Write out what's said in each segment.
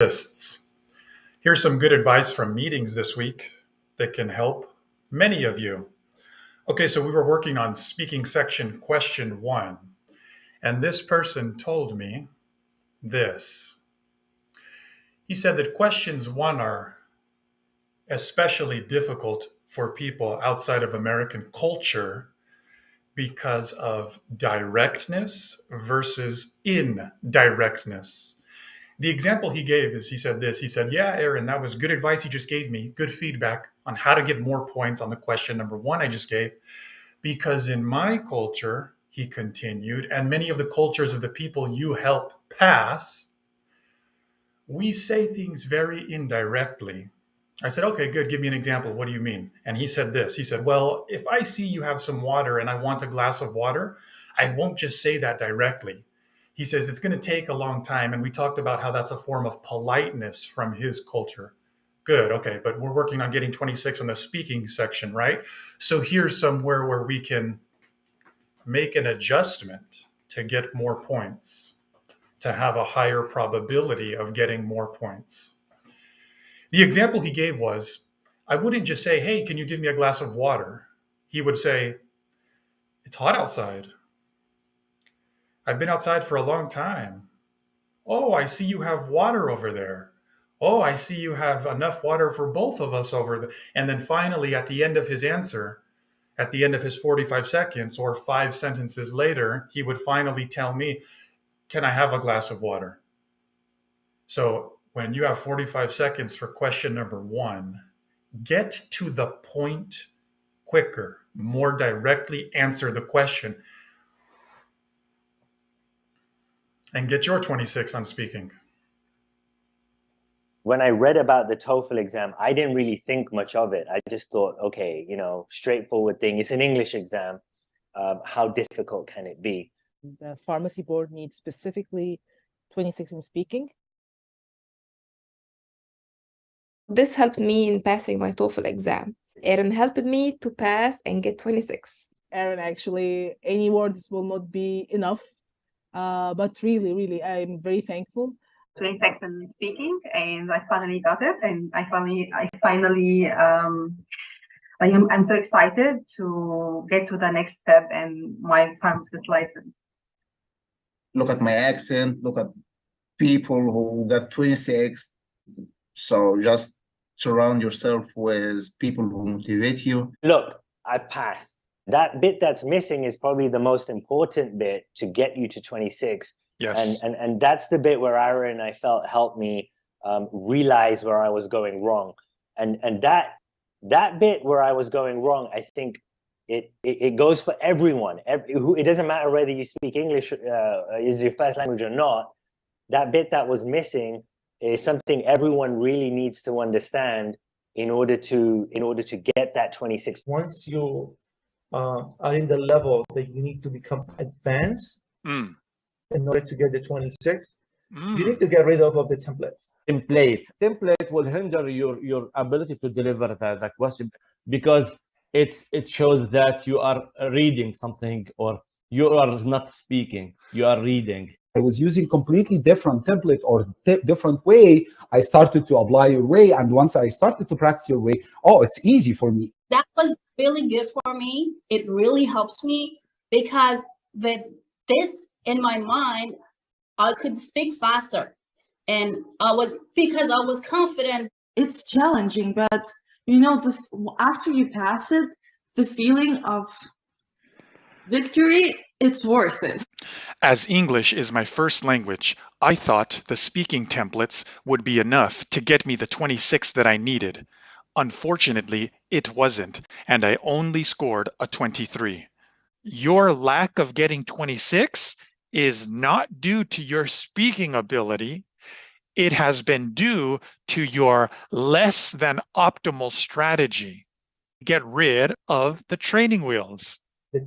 Here's some good advice from meetings this week that can help many of you. Okay, so we were working on speaking section question 1, and this person told me this. He said that questions 1 are especially difficult for people outside of American culture because of directness versus indirectness. The example he gave is he said, yeah, Aaron, that was good advice you just gave me, good feedback on how to get more points on the question number 1 I just gave. Because in my culture, he continued, and many of the cultures of the people you help pass, we say things very indirectly. I said, okay, good. Give me an example. What do you mean? And he said this. He said, well, if I see you have some water and I want a glass of water, I won't just say that directly. He says it's going to take a long time. And we talked about how that's a form of politeness from his culture. Good. Okay. But we're working on getting 26 on the speaking section, right? So here's somewhere where we can make an adjustment to get more points, to have a higher probability of getting more points. The example he gave was, I wouldn't just say, hey, can you give me a glass of water? He would say, it's hot outside. I've been outside for a long time. Oh, I see you have water over there. Oh, I see you have enough water for both of us over there. And then finally, at the end of his answer, at the end of his 45 seconds or 5 sentences later, he would finally tell me, can I have a glass of water? So when you have 45 seconds for question number 1, get to the point quicker, more directly answer the question, and get your 26 on speaking. When I read about the TOEFL exam, I didn't really think much of it. I just thought, okay, straightforward thing. It's an English exam. How difficult can it be? The pharmacy board needs specifically 26 in speaking. This helped me in passing my TOEFL exam. Aaron helped me to pass and get 26. Aaron, actually, any words will not be enough. But really, I'm very thankful. 26 in speaking, and I finally got it. And I'm so excited to get to the next step in my pharmacist license. Look at my accent, look at people who got 26. So just surround yourself with people who motivate you. Look, I passed. That bit that's missing is probably the most important bit to get you to 26. Yes. And that's the bit where Aaron, I felt, helped me realize where I was going wrong. And that bit where I was going wrong, I think it goes for everyone. It doesn't matter whether you speak English is your first language or not. That bit that was missing is something everyone really needs to understand in order to get that 26. Once you are in the level that you need to become advanced in order to get the 26, you need to get rid of the templates. Template will hinder your ability to deliver the question, because it shows that you are reading something or you are not speaking, you are reading. I was using completely different template or different way. I started to apply your way, and once I started to practice your way, oh, it's easy for me. That was really good for me. It really helps me because with this in my mind, I could speak faster, and because I was confident. It's challenging, but after you pass it, the feeling of victory, it's worth it. As English is my first language, I thought the speaking templates would be enough to get me the 26 that I needed. Unfortunately, it wasn't, and I only scored a 23. Your lack of getting 26 is not due to your speaking ability. It has been due to your less than optimal strategy. Get rid of the training wheels. The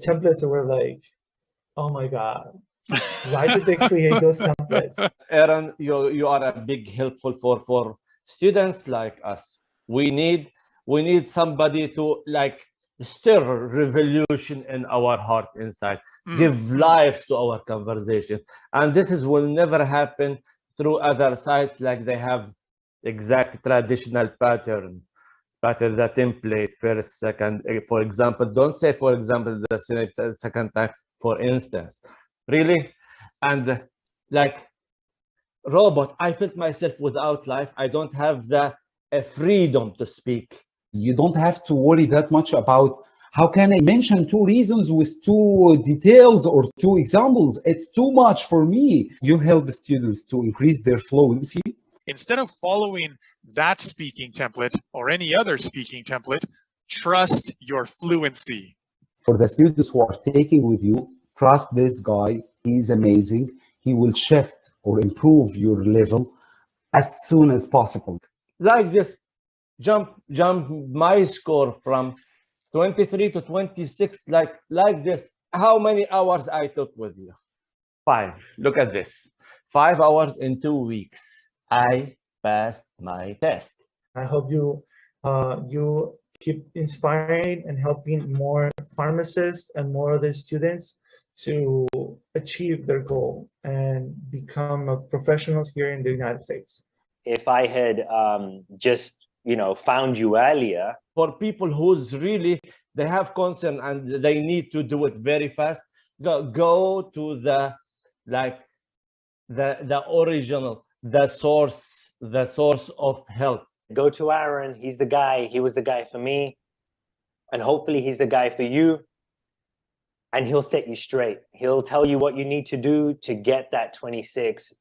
templates were like, oh my God, why did they create those templates? Aaron, you are a big helpful for students like us. We need somebody to stir revolution in our heart inside, give life to our conversation. And this will never happen through other sites, like they have exact traditional pattern, the template, first, second, for example. Don't say, for example, the second time, for instance. Really? And like robot, I felt myself without life. I don't have the freedom to speak. You don't have to worry that much about how can I mention 2 reasons with 2 details or 2 examples. It's too much for me. You help students to increase their fluency. Instead of following that speaking template or any other speaking template, trust your fluency. For the students who are taking with you, trust this guy. He's amazing. He will shift or improve your level as soon as possible. Like this, jump my score from 23 to 26, like this. How many hours I took with you? 5. Look at this. 5 hours in 2 weeks. I passed my test. I hope you keep inspiring and helping more pharmacists and more other students to achieve their goal and become a professionals here in the United States. If I had just, found you earlier. For people who's really, they have concern and they need to do it very fast, go to the original, the source of help. Go to Aaron. He's the guy. He was the guy for me. And hopefully he's the guy for you. And he'll set you straight. He'll tell you what you need to do to get that 26.